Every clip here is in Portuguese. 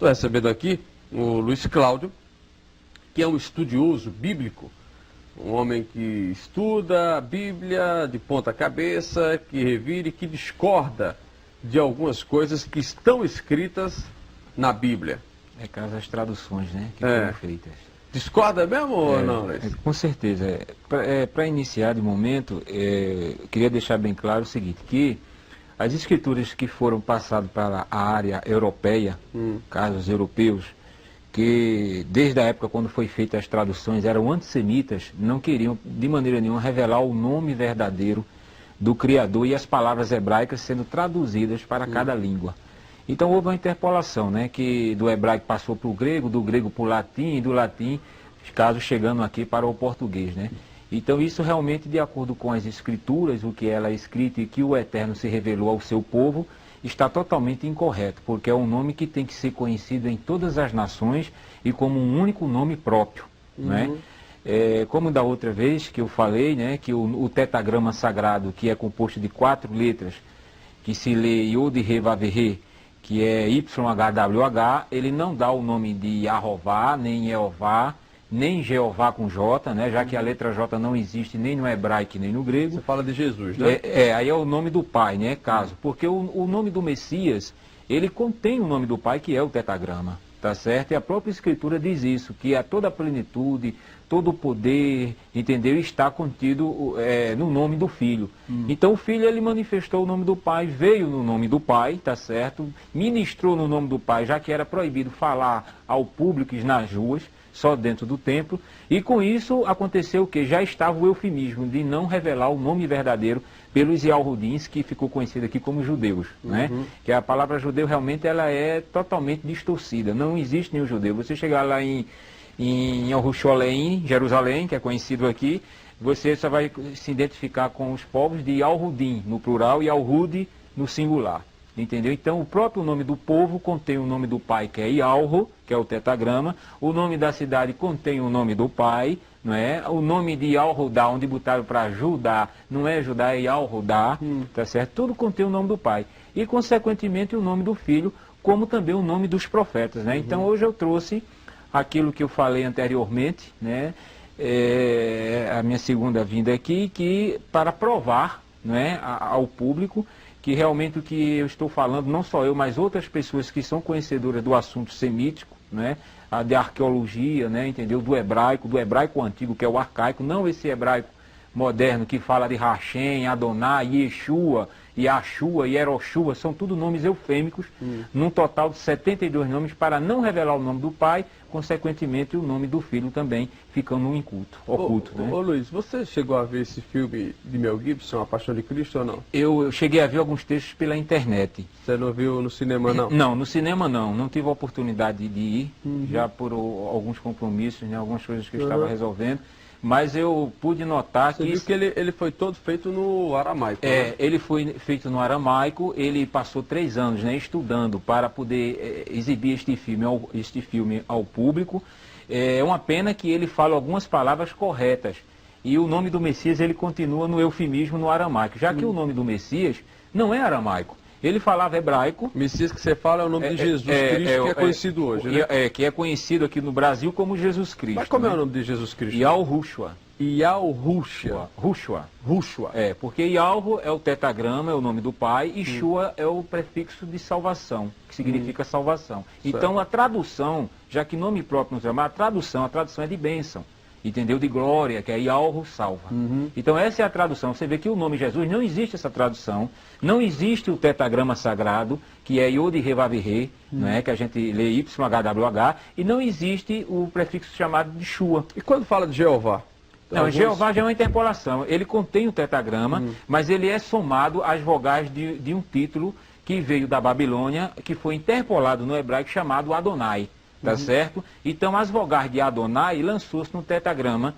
Estou recebendo aqui o Luiz Cláudio, que é um estudioso bíblico, um homem que estuda a Bíblia de ponta cabeça, que revira e que discorda de algumas coisas que estão escritas na Bíblia. É caso das traduções, né, que foram feitas. Discorda mesmo ou não, Luiz? Com certeza. Para iniciar de momento, eu queria deixar bem claro o seguinte, que as escrituras que foram passadas para a área europeia, casos europeus, que desde a época quando foi feitas as traduções eram antissemitas, não queriam de maneira nenhuma revelar o nome verdadeiro do Criador e as palavras hebraicas sendo traduzidas para cada língua. Então houve uma interpolação, né, que do hebraico passou para o grego, do grego para o latim e do latim, caso chegando aqui para o português, né. Então isso realmente, de acordo com as escrituras, o que ela é escrita e que o Eterno se revelou ao seu povo, está totalmente incorreto, porque é um nome que tem que ser conhecido em todas as nações e como um único nome próprio, né. Como da outra vez que eu falei, né, que o tetagrama sagrado, que é composto de 4 letras, que se lê Yod He Vav He, que é YHWH, ele não dá o nome de Yahová, nem Jeová, nem Jeová com J, né, já que a letra J não existe nem no hebraico nem no grego. Você fala de Jesus, né? Aí é o nome do Pai, né, caso. Porque o nome do Messias, ele contém o nome do Pai, que é o tetagrama, tá certo? E a própria Escritura diz isso, que a toda a plenitude, todo o poder, entendeu? Está contido no nome do Filho. Então o Filho, ele manifestou o nome do Pai, veio no nome do Pai, tá certo? Ministrou no nome do Pai, já que era proibido falar ao público nas ruas, só dentro do templo. E com isso aconteceu o que? Já estava o eufemismo de não revelar o nome verdadeiro pelos Yahudins, que ficou conhecido aqui como judeus, né? Que a palavra judeu realmente ela é totalmente distorcida, não existe nenhum judeu. Você chegar lá em Jerusalém, que é conhecido aqui, você só vai se identificar com os povos de Yahudim, no plural, e Yahudi no singular. Entendeu? Então, o próprio nome do povo contém o nome do pai, que é Yahro, que é o tetagrama. O nome da cidade contém o nome do pai, não é? O nome de Yahudá, onde botaram para Judá, não é Judá, é Yahudá, tá certo? Tudo contém o nome do pai. E, consequentemente, o nome do filho, como também o nome dos profetas, né? Então, hoje eu trouxe aquilo que eu falei anteriormente, né? A minha segunda vinda aqui, que para provar, não é, ao público que realmente o que eu estou falando, não só eu, mas outras pessoas que são conhecedoras do assunto semítico, né, de arqueologia, né, entendeu, do hebraico antigo, que é o arcaico, não esse hebraico moderno que fala de Hashem, Adonai, Yeshua, Yashua, Yeroshua, são tudo nomes eufêmicos, num total de 72 nomes, para não revelar o nome do pai, consequentemente o nome do filho também ficando no oculto. Né? Ô Luiz, você chegou a ver esse filme de Mel Gibson, A Paixão de Cristo, ou não? Eu cheguei a ver alguns textos pela internet. Você não viu no cinema, não? Não, no cinema não tive a oportunidade de ir, já por alguns compromissos, né, algumas coisas que eu estava resolvendo. Mas eu pude notar Você viu que ele foi todo feito no aramaico, né? Ele foi feito no aramaico, ele passou 3 anos, né, estudando para poder exibir este filme ao público. É uma pena que ele fala algumas palavras corretas. E o nome do Messias, ele continua no eufemismo no aramaico, já que o nome do Messias não é aramaico. Ele falava hebraico. Messias que você fala é o nome de Jesus Cristo, que é conhecido hoje, né? Que é conhecido aqui no Brasil como Jesus Cristo. Mas como é o nome de Jesus Cristo? Yahushua. Yahushua. Porque Yahro é o tetagrama, é o nome do pai, e Shua é o prefixo de salvação, que significa salvação. Então a tradução, já que nome próprio não se chama, a tradução é de bênção. Entendeu? De glória, que é Yahro salva. Então essa é a tradução. Você vê que o nome Jesus, não existe essa tradução, não existe o tetagrama sagrado, que é Yod He Vav He, né, que a gente lê YHWH, e não existe o prefixo chamado de Shua. E quando fala de Jeová? Não, Jeová já é uma interpolação. Ele contém o tetagrama, mas ele é somado às vogais de um título que veio da Babilônia, que foi interpolado no hebraico chamado Adonai. Tá certo? Então as vogais de Adonai lançou-se no tetagrama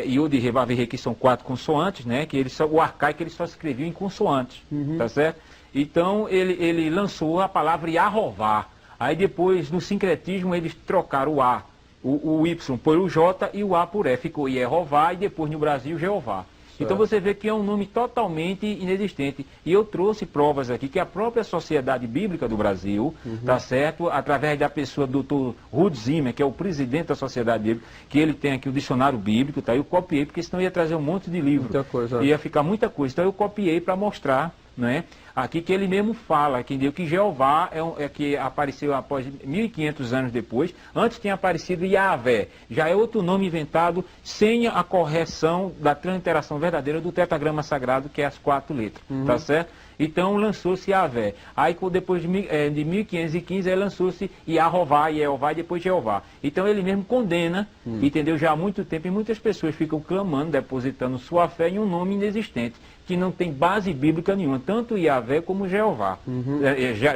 Yod He Vav He, que são 4 consoantes, né? Que o arcaico ele só escrevia em consoantes, tá certo? Então ele lançou a palavra Yahová. Aí depois no sincretismo eles trocaram o A, o Y por o J e o A por E, ficou Yehová, e depois no Brasil Jeová. Então você vê que é um nome totalmente inexistente. E eu trouxe provas aqui que a própria Sociedade Bíblica do Brasil, tá certo? Através da pessoa do Dr. Ruth Zimmer, que é o presidente da Sociedade Bíblica, que ele tem aqui o dicionário bíblico, tá? Eu copiei, porque senão ia trazer um monte de livro. Muita coisa. Ia ficar muita coisa. Então eu copiei para mostrar, né? Aqui que ele mesmo fala que Jeová é que apareceu após 1500 anos depois. Antes tinha aparecido Yahvé. Já é outro nome inventado sem a correção da transliteração verdadeira do tetragrama sagrado, que é as 4 letras. Tá certo? Então lançou-se Yahvé. Aí depois de 1515 lançou-se Yahová, Yehová e depois Jeová. Então ele mesmo condena, entendeu? Já há muito tempo, e muitas pessoas ficam clamando, depositando sua fé em um nome inexistente, que não tem base bíblica nenhuma, tanto Yahvé como Jeová.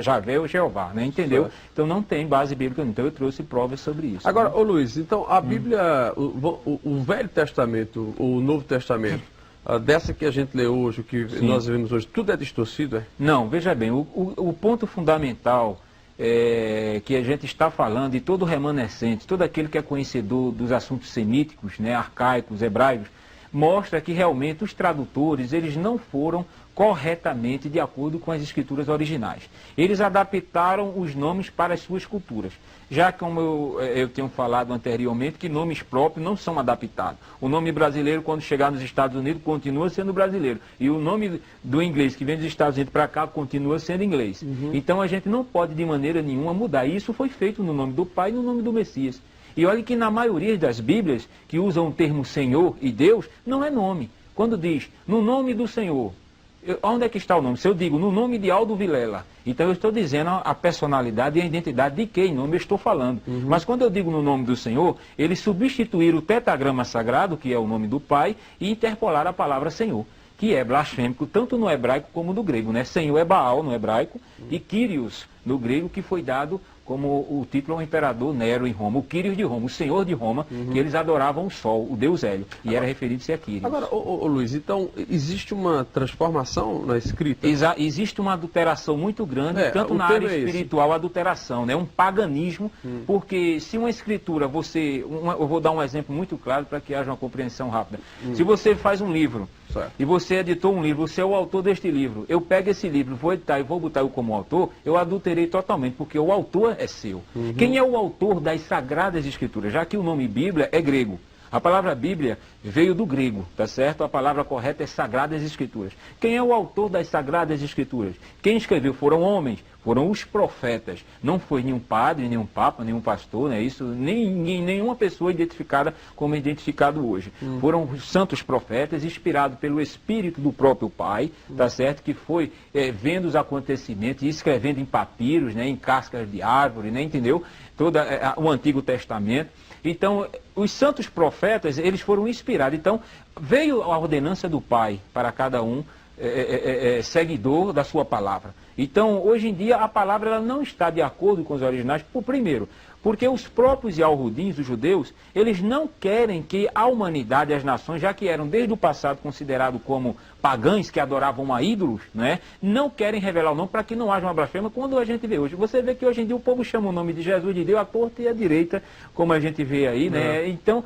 Javé ou Jeová, né? Entendeu? Certo. Então não tem base bíblica nenhuma. Então eu trouxe provas sobre isso. Agora, né? ô Luiz, então a Bíblia, o Velho Testamento, o Novo Testamento, dessa que a gente lê hoje, o que nós vemos hoje, tudo é distorcido, é? Não, veja bem, o ponto fundamental que a gente está falando, e todo remanescente, todo aquele que é conhecedor dos assuntos semíticos, né, arcaicos, hebraicos, mostra que realmente os tradutores, eles não foram corretamente de acordo com as escrituras originais. Eles adaptaram os nomes para as suas culturas. Já como eu tenho falado anteriormente, que nomes próprios não são adaptados. O nome brasileiro, quando chegar nos Estados Unidos, continua sendo brasileiro. E o nome do inglês que vem dos Estados Unidos para cá, continua sendo inglês. Então a gente não pode de maneira nenhuma mudar. Isso foi feito no nome do Pai e no nome do Messias. E olha que na maioria das Bíblias, que usam o termo Senhor e Deus, não é nome. Quando diz, no nome do Senhor, onde é que está o nome? Se eu digo, no nome de Aldo Vilela, então eu estou dizendo a personalidade e a identidade de quem nome eu estou falando. Mas quando eu digo no nome do Senhor, eles substituíram o tetragrama sagrado, que é o nome do Pai, e interpolaram a palavra Senhor, que é blasfêmico tanto no hebraico como no grego, né? Senhor é Baal no hebraico e Kyrios no grego, que foi dado como o título ao imperador Nero em Roma, o Quírios de Roma, o senhor de Roma, que eles adoravam o sol, o deus Hélio, e era referido-se a Quírios. Agora, ô Luiz, então existe uma transformação na escrita? Existe uma adulteração muito grande, tanto na área espiritual, adulteração, né? Um paganismo, porque se uma escritura, eu vou dar um exemplo muito claro para que haja uma compreensão rápida. Se você faz um livro, e você editou um livro, você é o autor deste livro, eu pego esse livro, vou editar e vou botar eu como autor, eu adulterei totalmente, porque o autor é seu. Quem é o autor das Sagradas Escrituras? Já que o nome Bíblia é grego. A palavra Bíblia veio do grego, tá certo? A palavra correta é Sagradas Escrituras. Quem é o autor das Sagradas Escrituras? Quem escreveu foram homens, foram os profetas. Não foi nenhum padre, nenhum papa, nenhum pastor, né? Isso, nenhuma pessoa identificada como é identificado hoje. Foram os santos profetas, inspirados pelo Espírito do próprio Pai, tá certo? Que foi vendo os acontecimentos e escrevendo em papiros, né? Em cascas de árvore, né? Entendeu? Todo o Antigo Testamento. Então, os santos profetas, eles foram inspirados. Então, veio a ordenança do Pai para cada um seguidor da sua palavra. Então, hoje em dia, a palavra ela não está de acordo com os originais, primeiro, porque os próprios Yahudins, os judeus, eles não querem que a humanidade, as nações, já que eram desde o passado considerados como pagãos que adoravam a ídolos, né, não querem revelar o nome para que não haja uma blasfêmia, quando a gente vê hoje. Você vê que hoje em dia o povo chama o nome de Jesus de Deus à torta e à direita, como a gente vê aí, né? Então,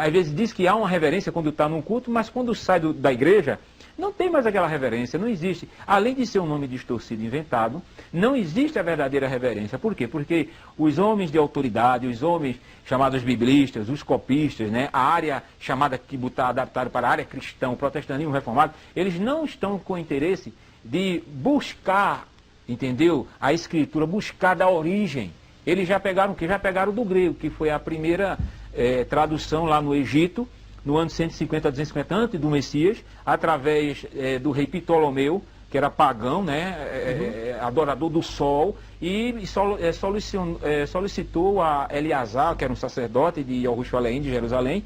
às vezes diz que há uma reverência quando está num culto, mas quando sai da igreja, não tem mais aquela reverência, não existe. Além de ser um nome distorcido inventado, não existe a verdadeira reverência. Por quê? Porque os homens de autoridade, os homens chamados biblistas, os copistas, né, a área chamada que botar adaptado para a área cristã, o protestantismo reformado, eles não estão com interesse de buscar, entendeu? A escritura, buscar da origem. Eles já pegaram o quê? Já pegaram do grego, que foi a primeira tradução lá no Egito, no ano 150 a 250 antes do Messias, através do rei Ptolomeu, que era pagão, né, adorador do sol, e solicitou a Eleazar, que era um sacerdote de Jerusalém, de Jerusalém,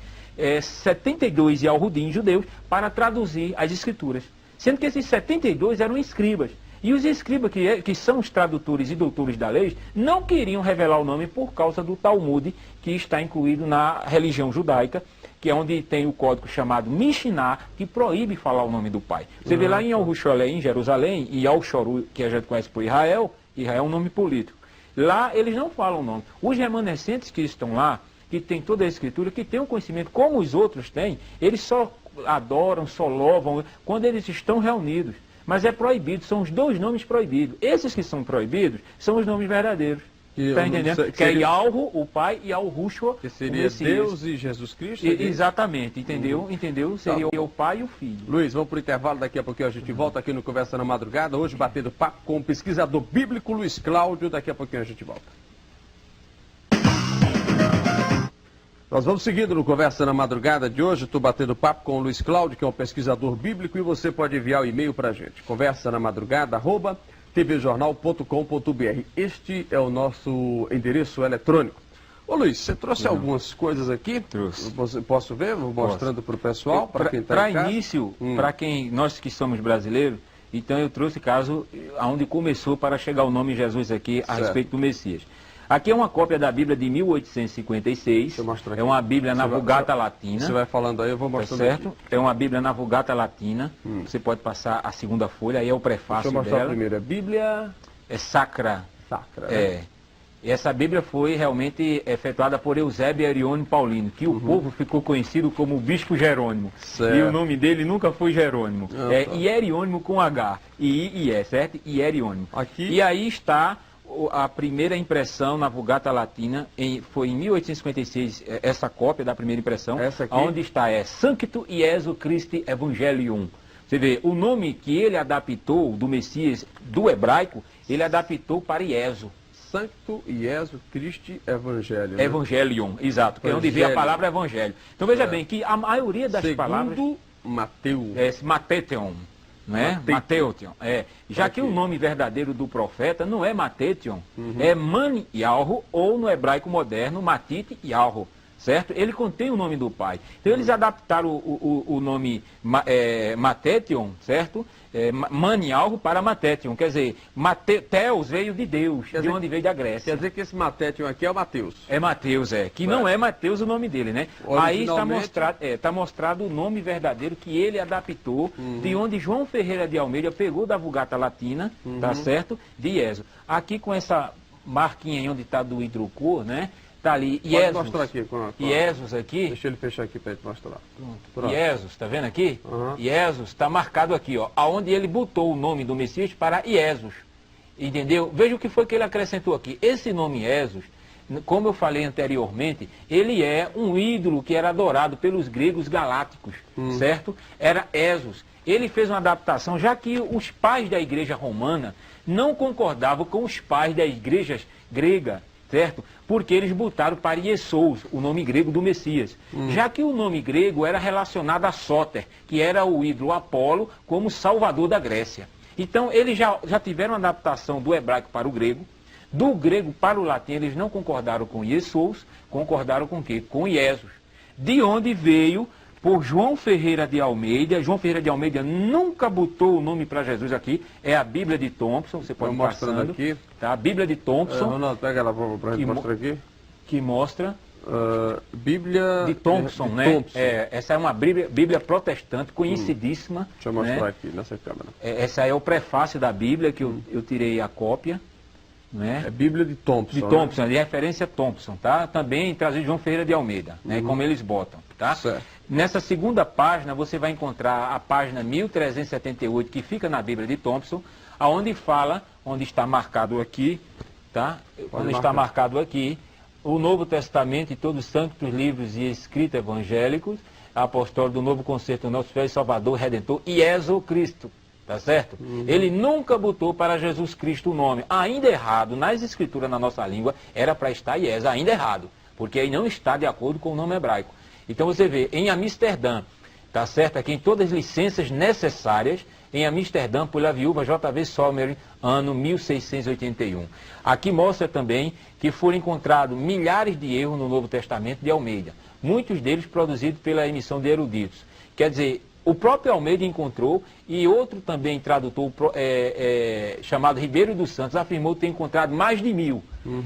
72 Yahudim judeus, para traduzir as escrituras. Sendo que esses 72 eram escribas. E os escribas, que são os tradutores e doutores da lei, não queriam revelar o nome por causa do Talmud, que está incluído na religião judaica, que é onde tem o código chamado Mishnah, que proíbe falar o nome do Pai. Você vê lá em Jerusalém, em Jerusalém, e Al-Shoru, que a gente conhece por Israel, Israel é um nome político. Lá eles não falam o nome. Os remanescentes que estão lá, que tem toda a escritura, que tem um conhecimento como os outros têm, eles só adoram, só louvam, quando eles estão reunidos. Mas é proibido, são os dois nomes proibidos. Esses que são proibidos são os nomes verdadeiros. Está entendendo? Que é Yahweh, o Pai, e Yahushua, que seria Deus e Jesus Cristo? Exatamente, entendeu? Entendeu? Seria o Pai e o Filho. Luiz, vamos para o intervalo, daqui a pouquinho a gente volta aqui no Conversa na Madrugada, hoje batendo papo com o pesquisador bíblico Luiz Cláudio, daqui a pouquinho a gente volta. Nós vamos seguindo no Conversa na Madrugada de hoje, estou batendo papo com o Luiz Cláudio, que é um pesquisador bíblico, e você pode enviar o e-mail para a gente, conversanamadrugada@tvjornal.com.br. Este é o nosso endereço eletrônico. Ô Luiz, você trouxe algumas coisas aqui? Trouxe. Posso ver? Vou mostrando para o pessoal, para quem está em casa. Para início, para quem, nós que somos brasileiros, então eu trouxe caso onde começou para chegar o nome Jesus aqui a respeito do Messias. Aqui é uma cópia da Bíblia de 1856. Deixa eu mostrar aqui. É uma Bíblia na Vulgata Latina. Você vai falando aí, eu vou mostrando certo? Aqui. É uma Bíblia na Vulgata Latina. Você pode passar a segunda folha, aí é o prefácio dela. Deixa eu mostrar a primeira. Bíblia... É Sacra. Sacra. É. E essa Bíblia foi realmente efetuada por Eusébio Erione Paulino, que o povo ficou conhecido como o Bispo Jerônimo. Certo. E o nome dele nunca foi Jerônimo. É Hierônimo com H. I, certo? Hierônimo. Aqui. E aí está a primeira impressão na Vulgata Latina, foi em 1856, essa cópia da primeira impressão, onde está Sancto Iesu Christi Evangelium. Você vê, o nome que ele adaptou do Messias, do hebraico, ele adaptou para Iesu. Sancto Iesu Christi Evangelium. Né? Evangelium, exato, que é onde vem a palavra evangelho. Então veja bem que a maioria das palavras... Segundo Mateus. Matethon. Né? Matethon. Já que o nome verdadeiro do profeta não é Matethon, é Man Yahweh, ou no hebraico moderno, Matit Yahweh, certo? Ele contém o nome do pai. Então eles adaptaram o nome Matethon, certo? Man Yahweh para Matethon, quer dizer, Teos veio de Deus, de onde veio da Grécia. Quer dizer que esse Matethon aqui é o Mateus. É Mateus, que não é Mateus o nome dele, né? Aí está mostrado o nome verdadeiro que ele adaptou, de onde João Ferreira de Almeida pegou da Vulgata Latina, tá certo? De Ieso. Aqui com essa marquinha aí onde está do hidrocor, né? Está ali Iesus. Pode mostrar aqui. Iesus aqui. Deixa ele fechar aqui para ele mostrar. Pronto. Iesus, está vendo aqui? Iesus está marcado aqui, ó, aonde ele botou o nome do Messias para Iesus. Entendeu? Veja o que foi que ele acrescentou aqui. Esse nome Iesus, como eu falei anteriormente, ele é um ídolo que era adorado pelos gregos galácticos, certo? Era Esos. Ele fez uma adaptação, já que os pais da igreja romana não concordavam com os pais da igreja grega, certo? Porque eles botaram para Iesous, o nome grego do Messias. Já que o nome grego era relacionado a Sóter, que era o ídolo Apolo como salvador da Grécia. Então, eles já tiveram uma adaptação do hebraico para o grego. Do grego para o latim, eles não concordaram com Iesous, concordaram com o quê? Com Iesus. De onde veio, por João Ferreira de Almeida. João Ferreira de Almeida nunca botou o nome para Jesus aqui. É a Bíblia de Thompson, você pode ir passando aqui. Tá? A Bíblia de Thompson. Ronaldo, pega ela para a gente mostrar aqui. Que mostra... Bíblia de Thompson, né? Thompson. Essa é uma Bíblia protestante, conhecidíssima. Deixa eu mostrar aqui nessa câmera. Essa é o prefácio da Bíblia, que eu tirei a cópia. Né? É Bíblia de Thompson. De Thompson, de referência Thompson, tá? Também trazido João Ferreira de Almeida, né? Como eles botam, tá? Certo. Nessa segunda página, você vai encontrar a página 1378, que fica na Bíblia de Thompson, aonde fala, onde está marcado aqui, tá? Onde está marcado aqui, o Novo Testamento e todos os santos livros e escritos evangélicos, apostólico do Novo Concerto do nosso Filho Salvador, Redentor, Iesu Cristo. Tá certo? Ele nunca botou para Jesus Cristo o nome. Ainda errado, nas escrituras na nossa língua, era para estar Iesu, ainda errado. Porque aí não está de acordo com o nome hebraico. Então você vê, em Amsterdã, tá certo? Aqui em todas as licenças necessárias, em Amsterdã, pela viúva J.V. Sommer, ano 1681. Aqui mostra também que foram encontrados milhares de erros no Novo Testamento de Almeida. Muitos deles produzidos pela emissão de eruditos. Quer dizer, o próprio Almeida encontrou, e outro também tradutor chamado Ribeiro dos Santos afirmou ter encontrado mais de 1000.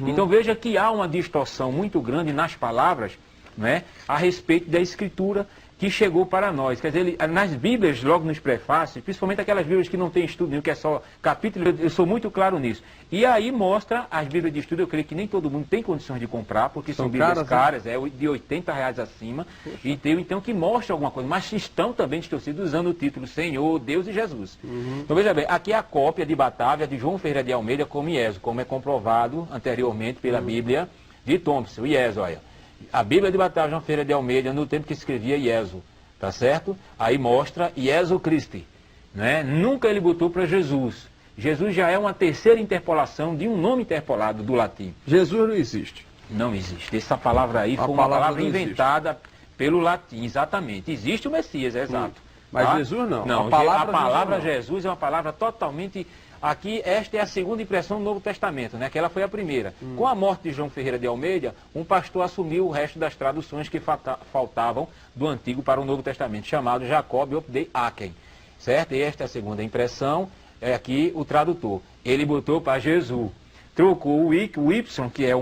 Então veja que há uma distorção muito grande nas palavras, né, a respeito da escritura, que chegou para nós. Quer dizer, nas Bíblias, logo nos prefácios, principalmente aquelas Bíblias que não tem estudo nenhum, que é só capítulo, eu sou muito claro nisso. E aí mostra as Bíblias de estudo, eu creio que nem todo mundo tem condições de comprar, porque são Bíblias caras, de R$ 80 acima, e tem, então, que mostra alguma coisa, mas estão também distorcidos usando o título Senhor, Deus e Jesus. Então veja bem, aqui é a cópia de Batávia de João Ferreira de Almeida como IESO, como é comprovado anteriormente pela Bíblia de Thompson, IESO, olha. A Bíblia de Batávia João Ferreira de Almeida, no tempo que escrevia IESO, tá certo? Aí mostra IESO Christi, né? Nunca ele botou para Jesus. Jesus já é uma terceira interpolação de um nome interpolado do latim. Jesus não existe. Não existe. Essa palavra aí foi uma palavra inventada pelo latim, exatamente. Existe o Messias, é exato. Mas tá? Jesus não. Não, a palavra Jesus é uma palavra totalmente... Aqui, esta é a segunda impressão do Novo Testamento, né? Que ela foi a primeira. Com a morte de João Ferreira de Almeida, um pastor assumiu o resto das traduções que faltavam do Antigo para o Novo Testamento, chamado Jacob de Aken, certo? E esta é a segunda impressão, é aqui o tradutor. Ele botou para Jesus, trocou o Y, que é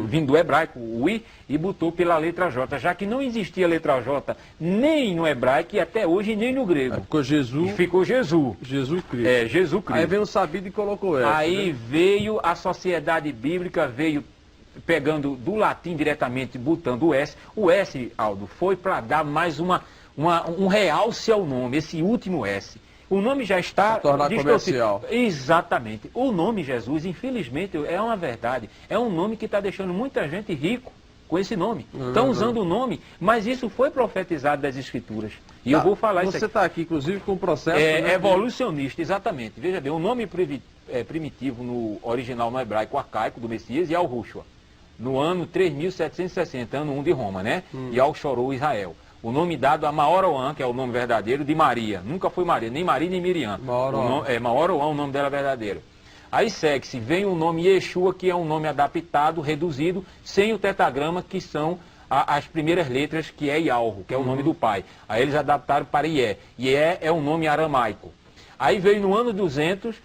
vindo do hebraico, o I, e botou pela letra J, já que não existia letra J nem no hebraico e até hoje nem no grego. Aí ficou Jesus. E ficou Jesus. Jesus Cristo. É, Jesus Cristo. Aí veio o sabido e colocou essa. Aí né? veio a sociedade bíblica, veio pegando do latim diretamente, botando o S. O S, Aldo, foi para dar mais um realce ao nome, esse último S. O nome já está comercial. Exatamente. O nome Jesus, infelizmente, é uma verdade. É um nome que está deixando muita gente rico com esse nome. Estão usando o nome, mas isso foi profetizado das Escrituras. E eu vou falar isso aqui. Você está aqui, inclusive, com um processo... evolucionista, exatamente. Veja bem, o nome primitivo no original no hebraico arcaico do Messias é Yahushua. No ano 3760, ano 1 de Roma, né? Yahweh chorou Israel. O nome dado a Maoroã, que é o nome verdadeiro de Maria. Nunca foi Maria, nem Maria nem Miriam. Maoroã, o nome dela verdadeiro. Aí segue-se, vem o nome Yeshua, que é um nome adaptado, reduzido, sem o tetragrama, que são as primeiras letras, que é Yalro, que é o nome do pai. Aí eles adaptaram para Ié. Ié é um nome aramaico. Aí veio no ano 200,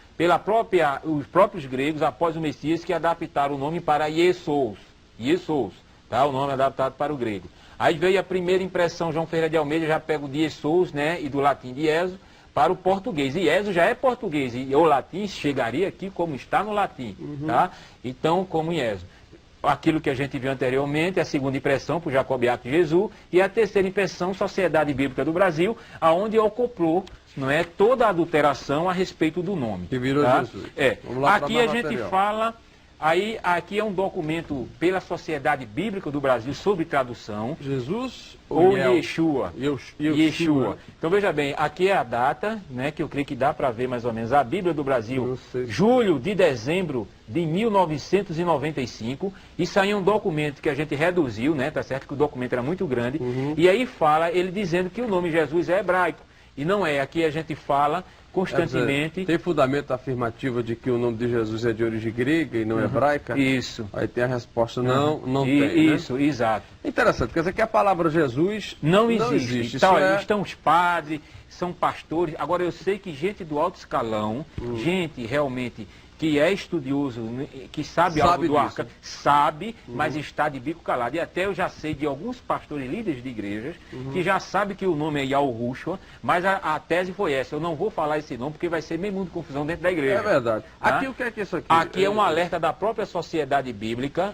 os próprios gregos, após o Messias, que adaptaram o nome para Iesous. Iesous, tá? O nome adaptado para o grego. Aí veio a primeira impressão, João Ferreira de Almeida já pega o de Iesous, né, e do latim de Ieso, para o português. Ieso já é português, e o latim chegaria aqui como está no latim, tá? Então, como Ieso. Aquilo que a gente viu anteriormente, a segunda impressão para o Jacobiato de Jesus, e a terceira impressão, Sociedade Bíblica do Brasil, aonde acoplou, não é, toda a adulteração a respeito do nome. Que virou tá? Jesus. Aqui a gente fala... Aí, aqui é um documento pela Sociedade Bíblica do Brasil sobre tradução. Jesus ou Yeshua? Yeshua. Então, veja bem, aqui é a data, né, que eu creio que dá para ver mais ou menos. A Bíblia do Brasil, julho de dezembro de 1995. Isso aí é um documento que a gente reduziu, né, tá certo que o documento era muito grande. E aí fala, ele dizendo que o nome Jesus é hebraico. E não é, aqui a gente fala... constantemente. Tem fundamento afirmativo de que o nome de Jesus é de origem grega e não hebraica? Isso. Aí tem a resposta não tem, Isso, né? Exato. Interessante, quer dizer que a palavra Jesus não existe. Então, estão os padres, são pastores. Agora, eu sei que gente do alto escalão, gente realmente que é estudioso, que sabe algo do arca, sabe, mas está de bico calado. E até eu já sei de alguns pastores líderes de igrejas que já sabem que o nome é Yahushua, mas a tese foi essa: eu não vou falar esse nome porque vai ser meio mundo de confusão dentro da igreja. É verdade. Tá? Aqui o que é isso aqui? Aqui é um alerta da própria Sociedade Bíblica,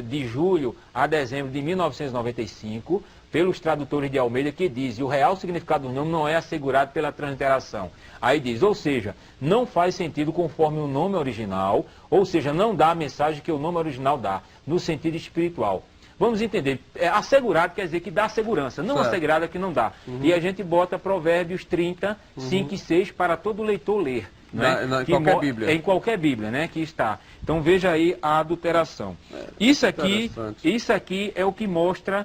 de julho a dezembro de 1995, pelos tradutores de Almeida, que diz: o real significado do nome não é assegurado pela transliteração. Aí diz, ou seja, não faz sentido conforme o nome original, ou seja, não dá a mensagem que o nome original dá, no sentido espiritual. Vamos entender, assegurado quer dizer que dá segurança, não assegurado é que não dá. E a gente bota Provérbios 30, 5 e 6 para todo leitor ler. Né? Em qualquer Bíblia. Em qualquer Bíblia, né, que está. Então veja aí a adulteração. Isso aqui é o que mostra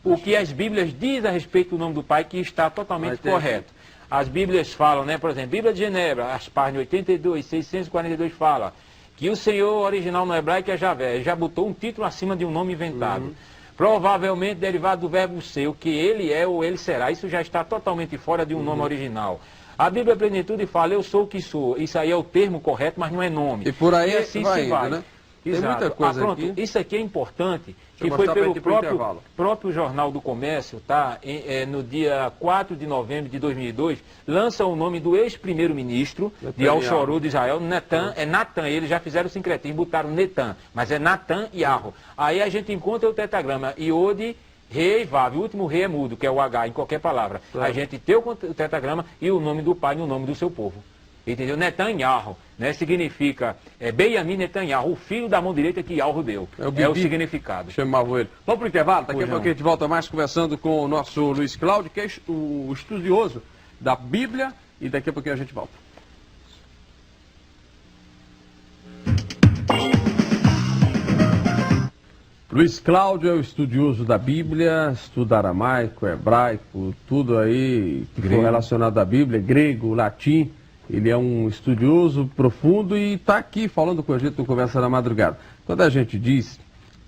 o que as Bíblias dizem a respeito do nome do Pai, que está totalmente correto. As Bíblias falam, né, por exemplo, Bíblia de Genebra, as páginas 82, 642 fala que o Senhor original no hebraico é Javé. Ele já botou um título acima de um nome inventado. Provavelmente derivado do verbo ser, o que ele é ou ele será. Isso já está totalmente fora de um nome original. A Bíblia Plenitude fala, eu sou o que sou. Isso aí é o termo correto, mas não é nome. E por aí e assim vai, se vai. né? Tem Exato. muita coisa pronto, aqui. Isso aqui é importante, que eu foi mostrar pra pelo ti pro intervalo. próprio Jornal do Comércio, tá? No dia 4 de novembro de 2002, lança o nome do ex-primeiro-ministro de Al-Shorur de Israel, Natan, é Natan, eles já fizeram o sincretismo, botaram Netan, mas é Natan Yarro. Aí a gente encontra o tetragrama Iode, Rei, Vav, o último rei é mudo, que é o H em qualquer palavra. A gente tem o tetragrama e o nome do pai no nome do seu povo. Entendeu? Netanyahu, né? Significa Benjamin Netanyahu, o filho da mão direita que Yahweh deu. É o significado. Chamava ele. Vamos para o intervalo, daqui a pouco a gente volta mais conversando com o nosso Luiz Cláudio, que é o estudioso da Bíblia, e daqui a pouquinho a gente volta. Luiz Cláudio é o estudioso da Bíblia, estuda aramaico, hebraico, tudo aí que for relacionado à Bíblia, grego, latim. Ele é um estudioso profundo e está aqui falando com a gente no Conversa na Madrugada. Quando a gente diz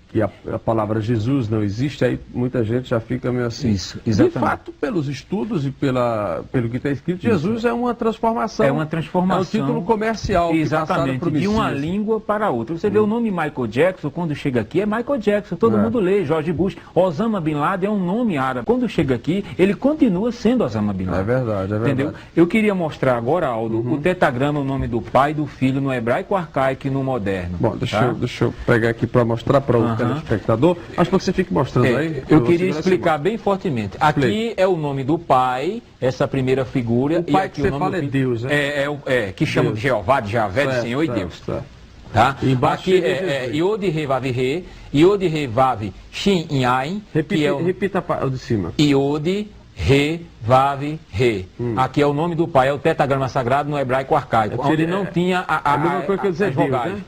que a palavra Jesus não existe, aí muita gente já fica meio assim. Isso, exatamente. De fato, pelos estudos e pelo que está escrito, Jesus é uma transformação. É uma transformação. É um título comercial. Exatamente, de uma língua para outra. Você vê o nome Michael Jackson, quando chega aqui, é Michael Jackson. Todo mundo lê, George Bush. Osama Bin Laden é um nome árabe. Quando chega aqui, ele continua sendo Osama Bin Laden. É verdade, é verdade. Entendeu? Eu queria mostrar agora, Aldo, o tetragrama, o nome do Pai e do Filho no hebraico arcaico e no moderno. Bom, deixa eu pegar aqui para mostrar para o telespectador. Acho que você fique mostrando aí. Eu queria explicar bem fortemente. Aqui é o nome do Pai, essa primeira figura. O Pai e que você fala é Deus, né? Que chama de Jeová, de Javé, de Senhor e Deus. Tá? Aqui é Iode Re Vav Re, Iode Re Vav Shin Yain. Repita o de cima. Iode Re Vav Re. Aqui é o nome do Pai, é o tetragrama sagrado no hebraico arcaico, onde não tinha a mesma coisa que eu dizer Deus, né?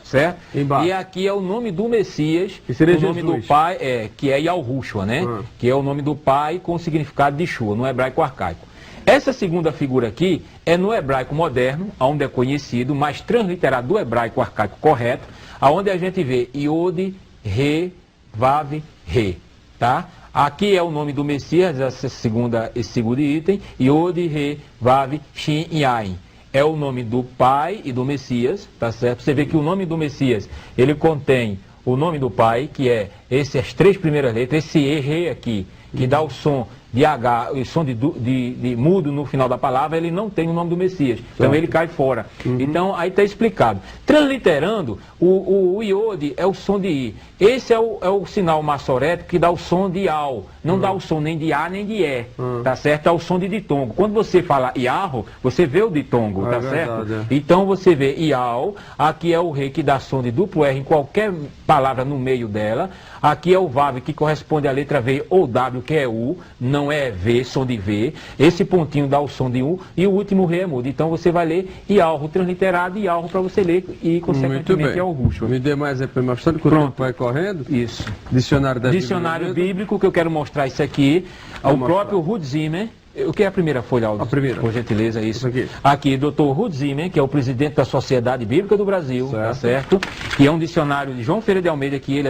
Certo? Embaixo. E aqui é o nome do Messias, que seria o nome Jesus. do Pai, que é Yahushua, né? Que é o nome do Pai com o significado de Shua, no hebraico arcaico. Essa segunda figura aqui é no hebraico moderno, onde é conhecido, mas transliterado do hebraico arcaico correto, aonde a gente vê Iode, Re, Vav, Re, tá? Aqui é o nome do Messias, esse segundo item, Iode, Re, Vav, Shin, Yain. É o nome do Pai e do Messias, tá certo? Você vê que o nome do Messias, ele contém o nome do Pai, que é as três primeiras letras, esse E aqui, que dá o som de H, o som de mudo no final da palavra, ele não tem o nome do Messias. Então ele cai fora. Então aí está explicado. Transliterando, o iode é o som de I. Esse é o sinal maçorético que dá o som de Al. Não dá o som nem de A nem de E. Tá certo? É o som de ditongo. Quando você fala Iarro, você vê o ditongo, tá certo? Verdade, Então você vê Ial, aqui é o rei que dá som de duplo R em qualquer palavra no meio dela. Aqui é o Vav, que corresponde à letra V ou W, que é U, não é V, som de V. Esse pontinho dá o som de U e o último rei é mudo. Então você vai ler Ialro transliterado e Ialro para você ler e, consequentemente, é o Ruxo. Me dê mais aí para mostrando que o tempo vai correndo. Isso. Dicionário bíblico, que eu quero mostrar isso aqui. O próprio Ruth Zimmer. O que é a primeira folha, Aldo? A primeira. Por gentileza, isso. Aqui, Dr. Ruth Zimmer, que é o presidente da Sociedade Bíblica do Brasil, tá certo? Que é um dicionário de João Ferreira de Almeida, que ele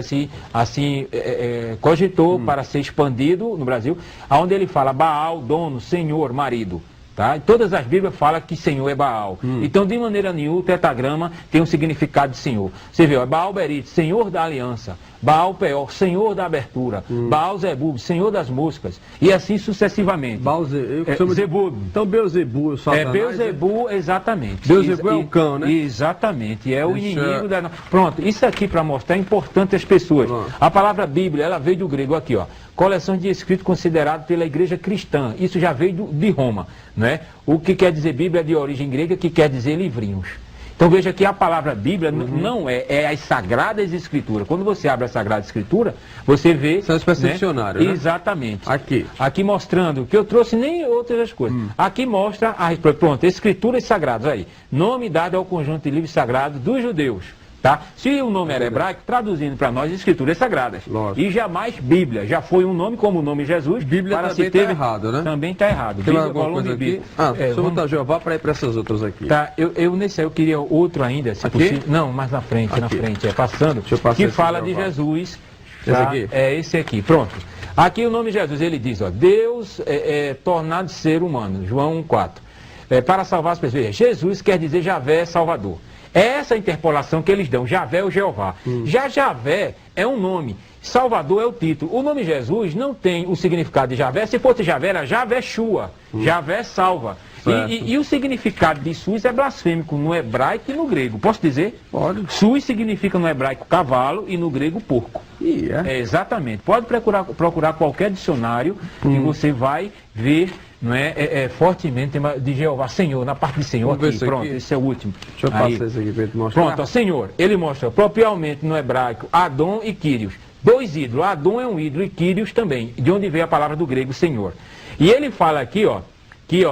cogitou para ser expandido no Brasil, onde ele fala Baal, dono, senhor, marido. Tá? E todas as Bíblias falam que Senhor é Baal. Então, de maneira nenhuma, o tetragrama tem um significado de Senhor. Você vê, Baal Berit, Senhor da aliança. Baal Peor, Senhor da abertura. Baal Zebub, Senhor das moscas. E assim sucessivamente. Zebub. Então, Beelzebub, Satanás. Beelzebub, exatamente. Beelzebub é o cão, né? Exatamente. É o inimigo da... Pronto, isso aqui para mostrar é importante às pessoas. A palavra Bíblia, ela veio do grego aqui, ó. Coleções de escritos considerados pela igreja cristã. Isso já veio de Roma, né? O que quer dizer Bíblia de origem grega, que quer dizer livrinhos. Então veja que a palavra Bíblia não é as Sagradas Escrituras. Quando você abre a Sagrada Escritura, você vê... Isso é uma espécie de dicionário, né? Exatamente. Aqui mostrando, que eu trouxe nem outras coisas. Aqui mostra, pronto, Escrituras Sagradas, aí. Nome dado ao conjunto de livros sagrados dos judeus. Tá? Se o nome era hebraico, traduzindo para nós, Escrituras Sagradas. Lógico. E jamais Bíblia. Já foi um nome como o nome Jesus. Bíblia para também está errado, né? Também está errado. Tem Bíblia, alguma coisa aqui? Deixa eu botar Jeová para ir para essas outras aqui. Tá, eu queria outro ainda, se possível. Não, mais na frente, passando. Que fala de Jesus. Esse aqui? É esse aqui, pronto. Aqui o nome de Jesus, ele diz, ó, Deus tornado ser humano, João 1,4. Para salvar as pessoas. Jesus quer dizer Javé Salvador. É essa interpolação que eles dão, Javé ou Jeová. Já Javé é um nome, Salvador é o título. O nome Jesus não tem o significado de Javé. Se fosse Javé, era Javé Shua, Javé salva. E o significado de Sus é blasfêmico no hebraico e no grego. Posso dizer? Pode. Sus significa no hebraico cavalo e no grego porco. Exatamente. Pode procurar qualquer dicionário e você vai ver, não é, fortemente de Jeová, Senhor, na parte de Senhor. Aqui, pronto, aqui. Esse é o último. Deixa eu passar esse aqui para ele mostrar. Pronto, ó, Senhor, ele mostra propriamente no hebraico Adon e Kyrios. Dois ídolos, Adon é um ídolo e Kyrios também, de onde veio a palavra do grego Senhor. E ele fala aqui, ó,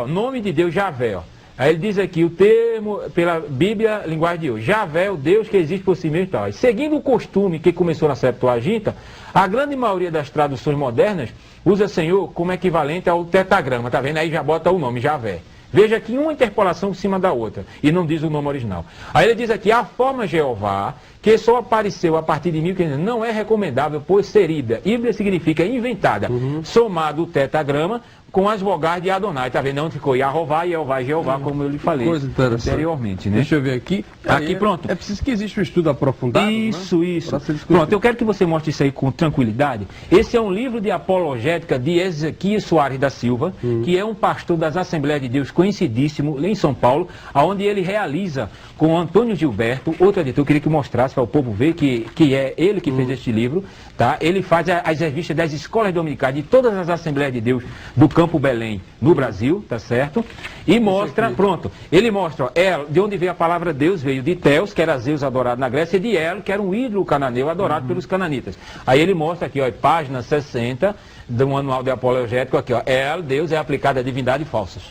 nome de Deus Javé, ó. Aí ele diz aqui o termo, pela Bíblia, linguagem de hoje, Javé, o Deus que existe por si mesmo e tal. E seguindo o costume que começou na Septuaginta, a grande maioria das traduções modernas usa Senhor como equivalente ao tetagrama, tá vendo? Aí já bota o nome Javé. Veja aqui uma interpolação em cima da outra, e não diz o nome original. Aí ele diz aqui, a forma Jeová, que só apareceu a partir de 1500, não é recomendável por ser híbrida. Híbrida significa inventada, somado o tetagrama com as vogais de Adonai. Tá vendo? Onde ficou Yahová, Jeová, Jeová, como eu lhe falei anteriormente, né? Deixa eu ver aqui. Aqui, pronto. É preciso que exista um estudo aprofundado, Isso, né? isso. Pronto, eu quero que você mostre isso aí com tranquilidade. Esse é um livro de apologética de Ezequias Soares da Silva, que é um pastor das Assembleias de Deus conhecidíssimo, lá em São Paulo, onde ele realiza com Antônio Gilberto, outro editor, eu queria que mostrasse para o povo ver que é ele que fez este livro, tá? Ele faz as revistas das escolas dominicais de todas as Assembleias de Deus do Campo Belém, no Brasil, tá certo? E mostra, pronto, ele mostra, ó, El, de onde veio a palavra Deus, veio de Teus, que era Zeus adorado na Grécia, e de El, que era um ídolo cananeu adorado pelos cananitas. Aí ele mostra aqui, ó, página 60 do manual de apologético, aqui, ó, El, Deus é aplicado a divindade falsas.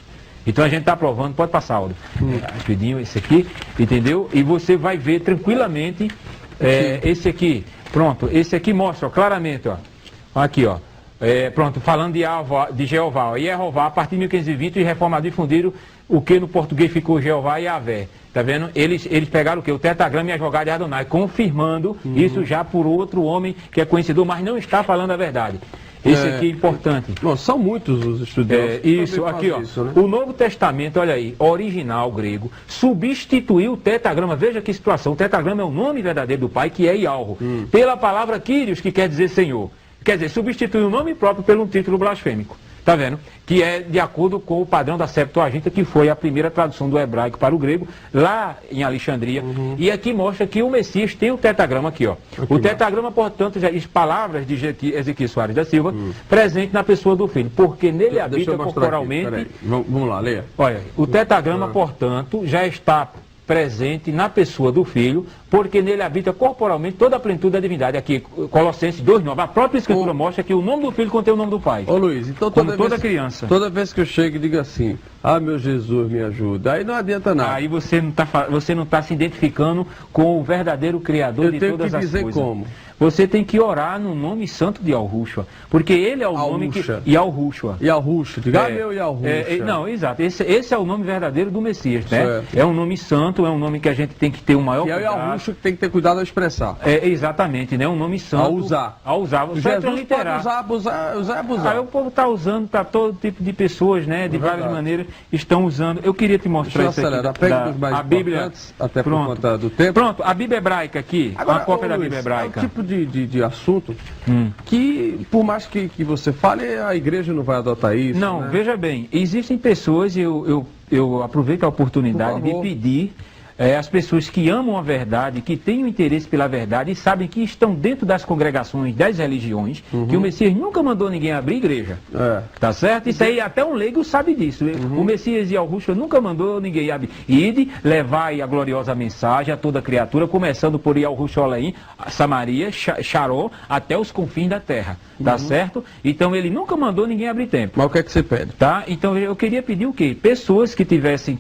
Então a gente está provando, pode passar áudio, rapidinho, esse aqui, entendeu? E você vai ver tranquilamente esse aqui, pronto, esse aqui mostra ó, claramente, ó, aqui, ó. Pronto, falando de Jeová, ó, Jeová, a partir de 1520, os reformadores difundiram o que no português ficou Jeová e Javé. Tá vendo? Eles pegaram o que? O tetagrama e as vogais de Adonai, confirmando isso já por outro homem que é conhecido, mas não está falando a verdade. Esse aqui é importante. Bom, são muitos os estudiosos. Isso, aqui, ó. Isso, né? O Novo Testamento, olha aí, original grego, substituiu o tetagrama. Veja que situação. O tetagrama é o nome verdadeiro do Pai, que é Yahweh, pela palavra Kyrios, que quer dizer Senhor. Quer dizer, substitui o nome próprio por um título blasfêmico. Tá vendo? Que é de acordo com o padrão da Septuaginta, que foi a primeira tradução do hebraico para o grego, lá em Alexandria. E aqui mostra que o Messias tem o tetagrama aqui, ó. O tetagrama, portanto, já diz palavras de Ezequias Soares da Silva, presente na pessoa do Filho, porque nele habita corporalmente... Vamos lá, leia. Olha, o tetagrama, portanto, já está presente na pessoa do Filho, porque nele habita corporalmente toda a plenitude da divindade. Aqui, Colossenses 2:9, a própria Escritura mostra que o nome do Filho contém o nome do Pai. Ô Luiz, então toda criança. Toda vez que eu chego e digo assim, ah, meu Jesus, me ajuda, aí não adianta nada. Aí você não está se identificando com o verdadeiro Criador de todas as coisas. Eu tenho que dizer como? Você tem que orar no nome santo de Yahushua, porque ele é o nome que... Yahushua. Yahushua, diga meu Yahushua. Não, exato, esse é o nome verdadeiro do Messias, né? É um nome santo, é um nome que a gente tem que ter o maior cuidado. E é o Yahushua que tem que ter cuidado ao expressar. Exatamente, né? Um nome santo. A usar. Você Jesus pode usar, abusar. Aí o povo está usando, tá todo tipo de pessoas, né? De várias maneiras estão usando. Eu queria te mostrar isso aqui. A Bíblia, até por conta do tempo. Pronto, a Bíblia hebraica aqui, agora, uma cópia da Bíblia hebraica. É um tipo de assunto que, por mais que você fale, a igreja não vai adotar isso. Não, né? Veja bem, existem pessoas, eu aproveito a oportunidade de pedir as pessoas que amam a verdade, que têm um interesse pela verdade e sabem que estão dentro das congregações, das religiões, que o Messias nunca mandou ninguém abrir igreja. Tá certo? Isso aí até um leigo sabe disso. O Messias e Yahushua nunca mandou ninguém abrir. Ide, levai a gloriosa mensagem a toda criatura, começando por Yahushua Olaim, Samaria, Sharó, até os confins da terra. Tá certo? Então ele nunca mandou ninguém abrir templo. Mas o que é que você pede? Tá? Então eu queria pedir o quê? Pessoas que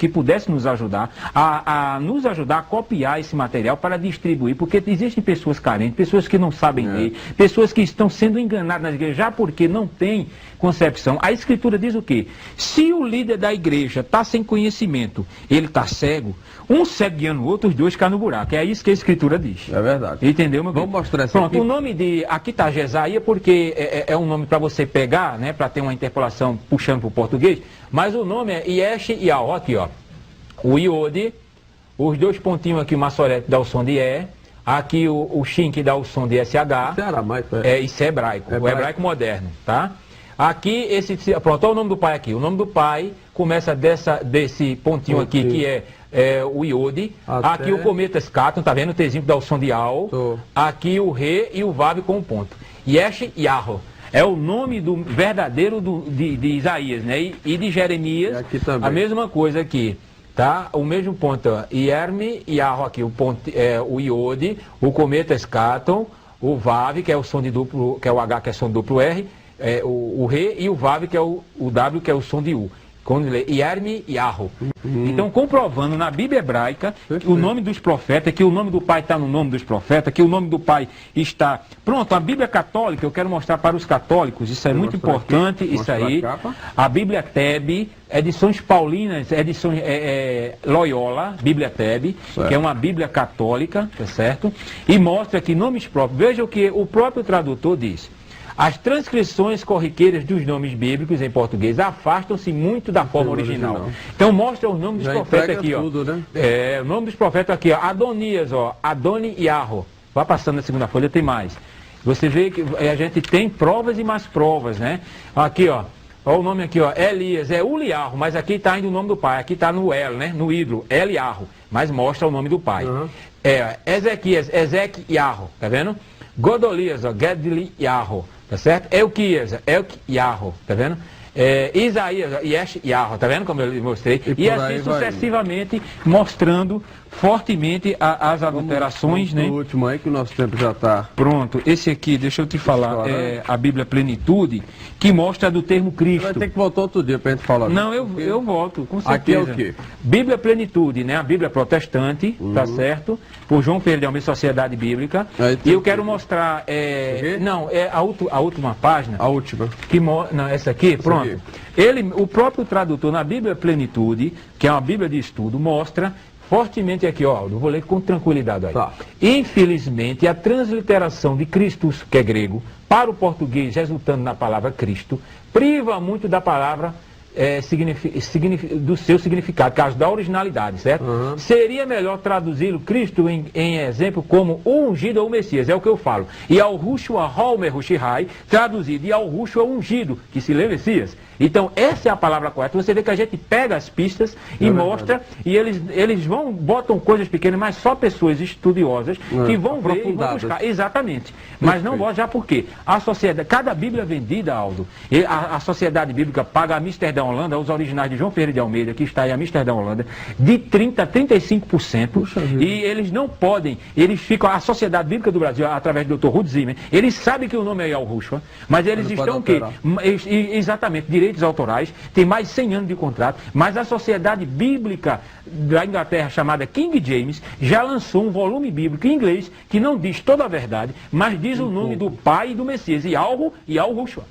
pudessem nos ajudar a nos ajudar a copiar esse material para distribuir, porque existem pessoas carentes, pessoas que não sabem ler, pessoas que estão sendo enganadas nas igrejas, já porque não tem concepção. A Escritura diz o quê? Se o líder da igreja está sem conhecimento, ele está cego, um cego guiando o outro, os dois caem no buraco. É isso que a Escritura diz. É verdade. Entendeu, meu Vamos mostrar essa Pronto, aqui. O nome de... Aqui está Jesaía, porque é um nome para você pegar, né, para ter uma interpolação puxando para o português, mas o nome é Yesh Yao, aqui, ó. O Iode, os dois pontinhos aqui, o maçorete dá o som de E, aqui o Shin que dá o som de SH. Isso é aramaico, Isso é hebraico, o hebraico moderno, tá? Aqui, pronto, olha o nome do pai aqui. O nome do pai começa desse pontinho aqui, que é o Iode. Aqui o cometa Scaton, tá vendo? O Tzinho que dá o som de Al. Aqui o Re e o Vav com um ponto. Yesh Yahro. É o nome do verdadeiro de Isaías, né? E de Jeremias, a mesma coisa aqui. Tá? O mesmo ponto, Yerme, Yahro aqui, o ponto, o Iode, o cometa Scaton, o Vav, que é o som de duplo, que é o H, que é som de duplo R, o Re e o Vav, que é o W, que é o som de U. Quando lê Yerme Yahro. Então, comprovando na Bíblia hebraica que o nome dos profetas, que o nome do pai está no nome dos profetas, que o nome do pai está... Pronto, a Bíblia católica, eu quero mostrar para os católicos, isso é muito importante, isso aí. A Bíblia Tebe, edições paulinas, edições Loyola, Bíblia Tebe, que é uma Bíblia católica, tá certo? E mostra que nomes próprios, veja o que o próprio tradutor diz. As transcrições corriqueiras dos nomes bíblicos em português afastam-se muito da forma original. Então mostra o nome dos profetas aqui, tudo, ó. Né? O nome dos profetas aqui, ó. Adonias, ó. Adoni Yahro. Vai passando na segunda folha, tem mais. Você vê que a gente tem provas e mais provas, né? Aqui, ó. Olha o nome aqui, ó. Elias, Uliarro, mas aqui está indo o nome do pai. Aqui está no El, né? No ídolo, Eliarro. Mas mostra o nome do pai. Ezequias, Ezequiarro, tá vendo? Godolias, ó. Gedli Yahro. Tá certo? Elquias, Yahro, tá vendo? Isaías, Yesh Yahro, tá vendo como eu mostrei? E assim sucessivamente, mostrando fortemente as adulterações, né? O último aí que o nosso tempo já está. Pronto, esse aqui, deixa eu te falar, é a Bíblia Plenitude, que mostra do termo Cristo. Vai ter que voltar outro dia pra gente falar. Não, eu volto, com certeza. Aqui é o quê? Bíblia Plenitude, né? A Bíblia protestante, tá certo? Por João Ferreira de Almeida, Sociedade Bíblica. E eu quero mostrar, não, é a última página. A última. Não, essa aqui, pronto. O próprio tradutor na Bíblia Plenitude, que é uma Bíblia de estudo, mostra fortemente aqui, ó, eu vou ler com tranquilidade aí. Tá. Infelizmente, a transliteração de Christus, que é grego, para o português, resultando na palavra Cristo, priva muito da palavra do seu significado, caso da originalidade, certo? Seria melhor traduzi-lo Cristo em exemplo como o ungido ou o Messias, é o que eu falo. E ao Rushua Homer Rushihai, traduzido, e ao Rushua ungido, que se lê Messias. Então, essa é a palavra correta. Você vê que a gente pega as pistas e mostra, e eles botam coisas pequenas, mas só pessoas estudiosas que vão ver e vão buscar. Exatamente. Mas não gosta já por quê? A sociedade, cada Bíblia vendida, Aldo, a Sociedade Bíblica paga a Amsterdã, Holanda, os originais de João Ferreira de Almeida, que está em Amsterdã, Holanda, de 30% a 35%, e eles não podem, eles ficam, a Sociedade Bíblica do Brasil, através do Dr. Ruth Zimmer, eles sabem que o nome é Yal Rushwa, mas eles estão o quê? Exatamente, direitos autorais, tem mais de 100 anos de contrato, mas a Sociedade Bíblica da Inglaterra, chamada King James, já lançou um volume bíblico em inglês, que não diz toda a verdade, mas diz o nome do pai e do Messias, Yal Rushwa.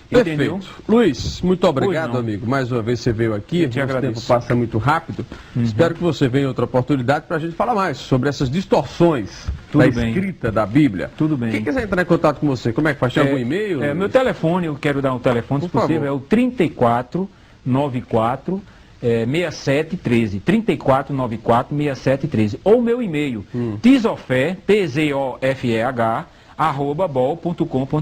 Entendeu? Perfeito. Luiz, muito obrigado, amigo. Mais uma vez você veio aqui, o tempo passa muito rápido. Espero que você venha em outra oportunidade para a gente falar mais sobre essas distorções da escrita da Bíblia. Tudo bem. Quem quiser entrar em contato com você, como é que faz? Tem algum e-mail? Meu telefone, eu quero dar um telefone, se possível, é o 3494 6713, 3494 6713, ou meu e-mail, tzofé, tzofeh, @bol.com.br.